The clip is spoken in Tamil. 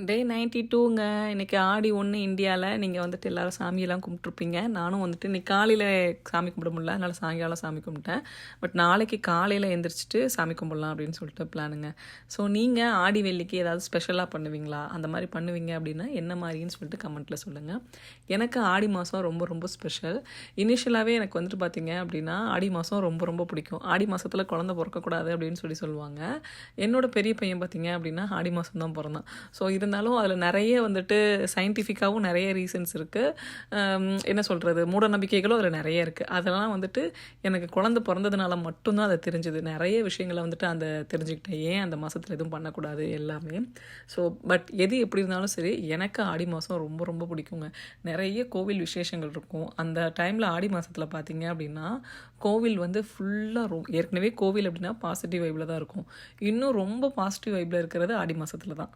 டே 92ங்க. இன்னைக்கு ஆடி 1 இந்தியால. நீங்க வந்துட்டு எல்லாரும் சாமியெல்லாம் கும்பிட்டுருப்பீங்க. நானும் வந்துட்டு இன்னைக்கு காலையில சாமி கும்பிட முடியல. அதனால சாயங்காலம் சாமி கும்பிட்டேன். பட் நாளைக்கு காலையில எந்திரிச்சுட்டு சாமி கும்பிடலாம் அப்படின்னு சொல்லிட்டு பிளானுங்க. ஸோ நீங்க ஆடி வெள்ளிக்கு ஏதாவது ஸ்பெஷலாக பண்ணுவீங்களா? அந்த மாதிரி பண்ணுவீங்க அப்படின்னா என்ன மாதிரின்னு சொல்லிட்டு கமெண்ட்டில் சொல்லுங்கள். எனக்கு ஆடி மாதம் ரொம்ப ரொம்ப ஸ்பெஷல். இனிஷியலாகவே எனக்கு வந்துட்டு பார்த்தீங்க அப்படின்னா ஆடி மாதம் ரொம்ப ரொம்ப பிடிக்கும். ஆடி மாதத்தில் குழந்தை பிறக்கக்கூடாது அப்படின்னு சொல்லுவாங்க. என்னோட பெரிய பையன் பார்த்தீங்க அப்படின்னா ஆடி மாதம் தான் பிறந்தான். ஸோ இருந்தாலும் அதில் நிறைய வந்துட்டு சயின்டிஃபிக்காகவும் நிறைய ரீசன்ஸ் இருக்குது. என்ன சொல்கிறது, மூட நம்பிக்கைகளும் அதில் நிறைய இருக்குது. அதெல்லாம் வந்துட்டு எனக்கு குழந்தை பிறந்ததுனால மட்டும்தான் அதை தெரிஞ்சுது. நிறைய விஷயங்களை வந்துட்டு அந்த தெரிஞ்சுக்கிட்டேன். ஏன் அந்த மாதத்தில் எதுவும் பண்ணக்கூடாது எல்லாமே. ஸோ பட் எது எப்படி இருந்தாலும் சரி, எனக்கு ஆடி மாதம் ரொம்ப ரொம்ப பிடிக்குங்க. நிறைய கோவில் விசேஷங்கள் இருக்கும். அந்த டைமில் ஆடி மாதத்தில் பார்த்தீங்க அப்படின்னா கோவில் வந்து ஃபுல்லாக ஏற்கனவே கோவில் அப்படின்னா பாசிட்டிவ் வைப்பில் தான் இருக்கும். இன்னும் ரொம்ப பாசிட்டிவ் வைப்பில் இருக்கிறது ஆடி மாதத்தில் தான்.